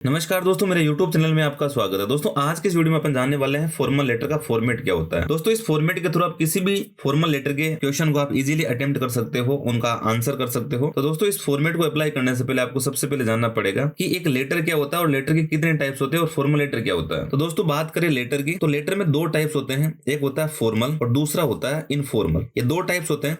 नमस्कार दोस्तों, मेरे YouTube चैनल में आपका स्वागत है। दोस्तों आज के इस वीडियो में अपन जानने वाले हैं फॉर्मल लेटर का फॉर्मेट क्या होता है। दोस्तों इस फॉर्मेट के थ्रू आप किसी भी फॉर्मल लेटर के क्वेश्चन को आप इजीली अटेम्प्ट कर सकते हो, उनका आंसर कर सकते हो। तो दोस्तों इस फॉर्मेट को अप्लाई करने से पहले आपको सबसे पहले जानना पड़ेगा कि एक लेटर क्या होता है और लेटर के कितने टाइप्स होते हैं और फॉर्मल लेटर क्या होता है। तो दोस्तों बात करें लेटर की, तो लेटर में दो टाइप्स होते हैं, एक होता है फॉर्मल और दूसरा होता है इनफॉर्मल। ये दो टाइप्स होते हैं,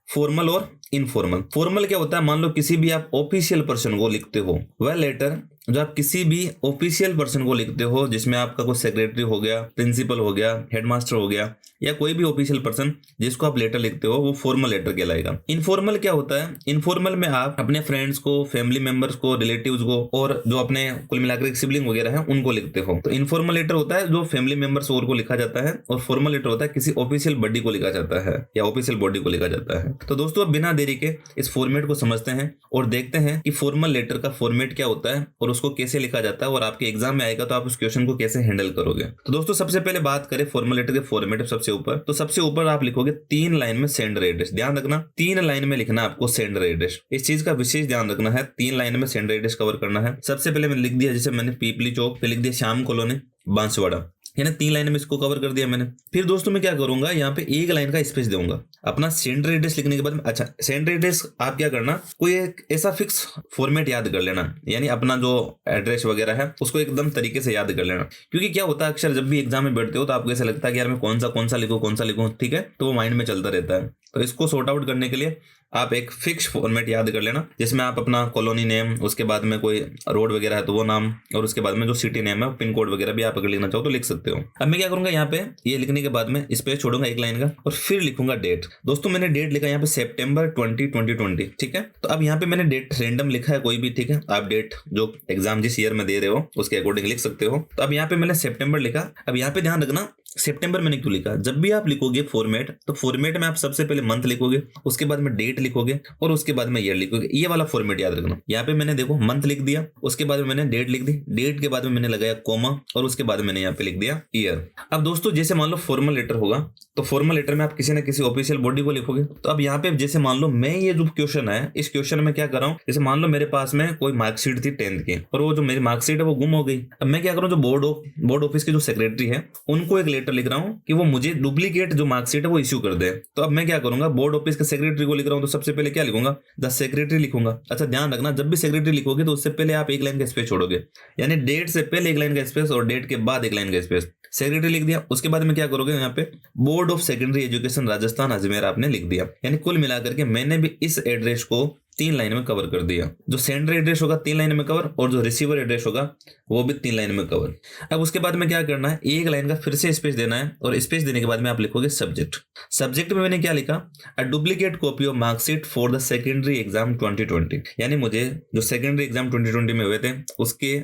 फॉर्मल और इनफॉर्मल। फॉर्मल क्या होता है, मान लो किसी भी आप ऑफिशियल पर्सन को लिखते हो, वह लेटर जो आप किसी भी ऑफिशियल पर्सन को लिखते हो, जिसमें आपका कोई सेक्रेटरी हो गया, प्रिंसिपल हो गया, हेडमास्टर हो गया, या कोई भी ऑफिशियल पर्सन जिसको आप लेटर लिखते हो, वो फॉर्मल लेटर कहलाएगा। इनफॉर्मल क्या होता है, इनफॉर्मल में आप अपने फ्रेंड्स को, फैमिली मेंबर्स को, रिलेटिव्स को और जो अपने कुल मिलाकर सिबलिंग वगैरह है उनको लिखते हो। तो इनफॉर्मल लेटर होता है जो फैमिली मेंबर्स और को लिखा जाता है, और फॉर्मल लेटर होता है किसी ऑफिशियल बॉडी को लिखा जाता है या ऑफिशियल बॉडी को लिखा जाता है। तो दोस्तों अब बिना देरी के इस फॉर्मेट को समझते हैं और देखते हैं कि फॉर्मल लेटर का फॉर्मेट क्या होता है और उसको कैसे लिखा जाता है, और आपके एग्जाम में आएगा तो आप उस क्वेश्चन को कैसे हैंडल करोगे। तो दोस्तों सबसे पहले बात करें फॉर्मल लेटर के फॉर्मेट। सबसे ऊपर, तो सबसे ऊपर आप लिखोगे 3 लाइन में सेंडर एड्रेस। ध्यान रखना 3 लाइन में लिखना आपको सेंडर एड्रेस, इस चीज का विशेष ध्यान रखना है। 3 लाइन में सेंडर एड्रेस कवर करना है। सबसे पहले मैंने लिख दिया, जैसे मैंने पीपली चौक पे लिख दिया श्याम कॉलोनी बांसवाड़ा, यानी 3 लाइन में इसको कवर कर दिया मैंने। फिर दोस्तों मैं क्या करूंगा, यहाँ पे 1 लाइन का स्पेस दूंगा अपना सेंडर एड्रेस लिखने के बाद में। अच्छा, सेंडर एड्रेस आप क्या करना, कोई एक ऐसा फिक्स फॉर्मेट याद कर लेना, यानी अपना जो एड्रेस वगैरह है उसको एकदम तरीके से याद कर लेना। क्योंकि क्या होता है, अक्सर जब भी एग्जाम में बैठते हो तो आपको ऐसा लगता है कि यार मैं कौन सा लिखूं, ठीक है, तो वो माइंड में चलता रहता है। तो इसको सॉर्ट आउट करने के लिए आप एक फिक्स फॉर्मेट याद कर लेना, जिसमें आप अपना कॉलोनी नेम, उसके बाद में कोई रोड वगैरह है तो वो नाम, और उसके बाद में जो सिटी नेम है, पिन कोड वगैरह भी आप अगर लिखना चाहो तो लिख सकते हो। अब मैं क्या करूंगा, यहाँ पे ये लिखने के बाद में स्पेस छोड़ूंगा 1 लाइन का, और फिर लिखूंगा डेट। दोस्तों मैंने डेट लिखा यहाँ पे सितंबर 2020, ठीक है। तो अब यहाँ पे मैंने डेट रैंडम लिखा है कोई भी, ठीक है। आप डेट जो एग्जाम जिस ईयर में दे रहे हो उसके अकॉर्डिंग लिख सकते हो। तो अब यहाँ पे मैंने सितंबर लिखा। अब यहाँ पे ध्यान रखना सितंबर मैंने क्यों लिखा, जब भी आप लिखोगे फॉर्मेट, तो फॉर्मेट में आप सबसे पहले मंथ लिखोगे, उसके बाद में डेट लिखोगे और उसके बाद में ईयर लिखोगे। ये वाला फॉर्मेट याद रखना। यहाँ पे मैंने देखो मंथ लिख दिया, उसके बाद में मैंने डेट लिख दी, डेट के बाद में मैंने लगाया कोमा, और उसके बाद मैंने यहाँ पे लिख दिया ईयर। अब दोस्तों जैसे मान लो फॉर्मल लेटर होगा, तो फॉर्मल लेटर में आप किसी न किसी ऑफिशियल बॉडी को लिखोगे। तो अब यहाँ पे जैसे मान लो मैं ये जो क्वेश्चन है, इस क्वेश्चन में क्या कर रहा हूँ, जैसे मान लो मेरे पास में कोई मार्कशीट थी 10th की, और वो जो मेरी मार्कशीट है वो गुम हो गई। अब मैं क्या करूँ, जो बोर्ड ऑफिस के जो सेक्रेटरी है उनको एक लेटर लिख रहा हूँ कि वो मुझे डुप्लीकेट जो मार्कशीट है वो इश्यू कर दे। तो अब मैं क्या करूंगा, बोर्ड ऑफिस के सेक्रेटरी को लिख रहा हूं, तो सबसे पहले क्या लिखूंगा, द सेक्रेटरी लिखूंगा। अच्छा ध्यान रखना, जब भी सेक्रेटरी लिखोगे तो उससे पहले आप 1 लाइन का स्पेस छोड़ोगे, यानी डेट से पहले 1 लाइन का स्पेस और डेट के बाद 1 लाइन का स्पेस। सेक्रेटरी लिख दिया, उसके बाद में क्या करोगे, यहाँ पे board of secondary education Rajasthan Ajmer आपने लिख दिया। यानी कुल मिलाकर के मैंने भी इस एड्रेस को 3 लाइन में कवर कर दिया। जो सेंडर एड्रेस होगा 3 लाइन में कवर, और जो रिसीवर एड्रेस होगा वो भी 3 लाइन में कवर। अब उसके बाद में क्या करना है, 1 लाइन का फिर से स्पेस देना है, और स्पेस देने के बाद में आप लिखोगे सब्जेक्ट। सब्जेक्ट में मैंने क्या लिखा, a duplicate copy of marksheet for the secondary exam 2020, यानी मुझे जो सेकेंडरी एग्जाम 2020 में हुए थे उसके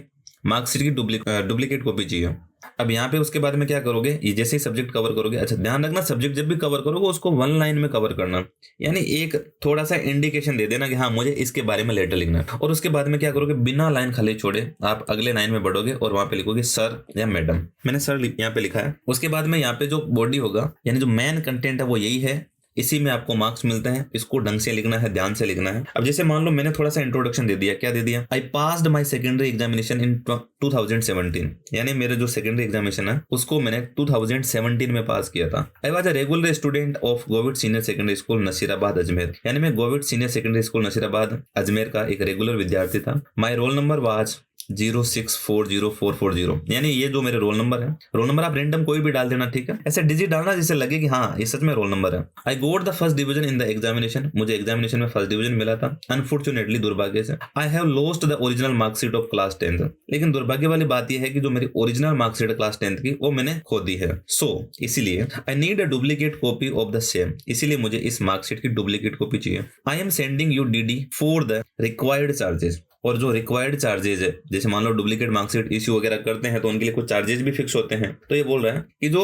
मार्कशीट की डुप्लीकेट कॉपी चाहिए। अब यहाँ पे उसके बाद में क्या करोगे, ये जैसे ही सब्जेक्ट कवर करोगे, अच्छा ध्यान रखना सब्जेक्ट जब भी कवर करोगे उसको 1 लाइन में कवर करना, यानी एक थोड़ा सा इंडिकेशन दे देना कि हाँ मुझे इसके बारे में लेटर लिखना है। और उसके बाद में क्या करोगे, बिना लाइन खाली छोड़े आप अगले लाइन में बढ़ोगे और वहां पे लिखोगे सर या मैडम। मैंने सर यहाँ पे लिखा है। उसके बाद में यहाँ पे जो बॉडी होगा, यानी जो मेन कंटेंट है वो यही है, इसी में आपको मार्क्स मिलते हैं। इसको ढंग से लिखना है, ध्यान से लिखना है। अब जैसे मान लो मैंने थोड़ा सा इंट्रोडक्शन दे दिया, क्या दे दिया, I passed my secondary examination in 2017, यानी मेरे जो सेकेंडरी एग्जामिनेशन है उसको मैंने 2017 में पास किया था। I was a regular student of गोविड senior secondary school Nasirabad Ajmer, यानी मैं गोविड senior secondary school Nasirabad Ajmer का एक रेगुलर विद्यार्थी था। माई रोल नंबर वाज 0640440, यानी ये जो मेरे रोल नंबर है, रोल नंबर आप रेंडम कोई भी डाल देना, ठीक है। ऐसे डिजिट डालना जिससे लगे कि हाँ ये सच में रोल नंबर है। I got the first division in the examination, मुझे एग्जामिनेशन में फर्स्ट डिवीजन मिला था। अनफॉर्चुनेटली, दुर्भाग्य से, I have lost the original marksheet of class 10th, लेकिन दुर्भाग्य वाली बात यह है कि जो मेरी ओरिजिनल मार्कशीट क्लास 10th की वो मैंने खो दी है। सो इसीलिए I need a duplicate copy of the same, इसीलिए मुझे इस मार्कशीट की डुप्लीकेट कॉपी चाहिए। I am sending you DD for the required charges, और जो रिक्वायर्ड चार्जेज है, जैसे मान लो डुप्लीकेट मार्कशीट इश्यू वगैरह करते हैं तो उनके लिए कुछ चार्जेस भी फिक्स होते हैं। तो ये बोल रहा है कि जो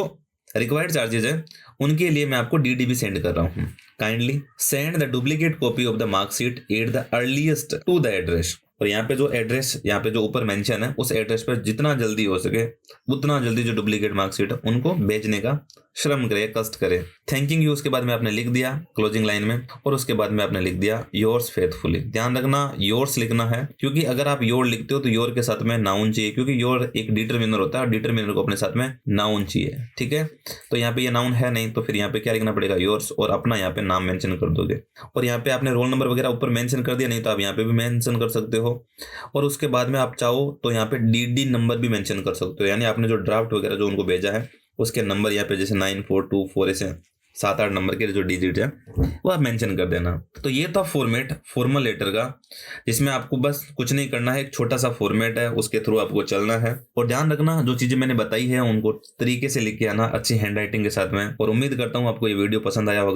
रिक्वायर्ड चार्जेस है उनके लिए मैं आपको डीडी भी सेंड कर रहा हूँ। Kindly send the duplicate copy of the marksheet at the earliest to the address, और यहाँ पे जो एड्रेस, यहाँ पे जो ऊपर मेंशन है उस एड्रेस पर जितना जल्दी हो सके उतना जल्दी जो डुप्लीकेट मार्कशीट है उनको भेजने का श्रम करे, कष्ट करे। थैंकिंग यू उसके बाद में आपने लिख दिया क्लोजिंग लाइन में, और उसके बाद में आपने लिख दिया योर्स फेथफुली। ध्यान रखना योर्स लिखना है, क्योंकि अगर आप योर लिखते हो तो योर के साथ में नाउन चाहिए, क्योंकि योर एक डिटरमिनर होता है और डिटरमिनर को अपने साथ में नाउन चाहिए। ठीक है, तो यहाँ पे ये नाउन है नहीं, तो फिर यहाँ पे क्या लिखना पड़ेगा, योर्स, और अपना यहाँ पे नाम मेंशन कर दोगे। और यहाँ पे आपने रोल नंबर वगैरह ऊपर मेंशन कर दिया, नहीं तो आप यहाँ पे भी मेंशन कर सकते हो। और उसके बाद में आप चाहो तो यहाँ पे डीडी नंबर भी मेंशन कर सकते हो, यानी आपने जो ड्राफ्ट वगैरह जो उनको भेजा है उसके नंबर यहाँ पे जैसे 9424 ऐसे 7-8 नंबर के जो डिजिट है वो आप मेंशन कर देना। तो ये था फॉर्मेट फॉर्मल लेटर का, जिसमें आपको बस कुछ नहीं करना है, एक छोटा सा फॉर्मेट है, उसके थ्रू आपको चलना है। और ध्यान रखना जो चीजें मैंने बताई है उनको तरीके से लिख के आना, अच्छी हैंड राइटिंग के साथ में। और उम्मीद करता हूँ आपको ये वीडियो पसंद आया होगा।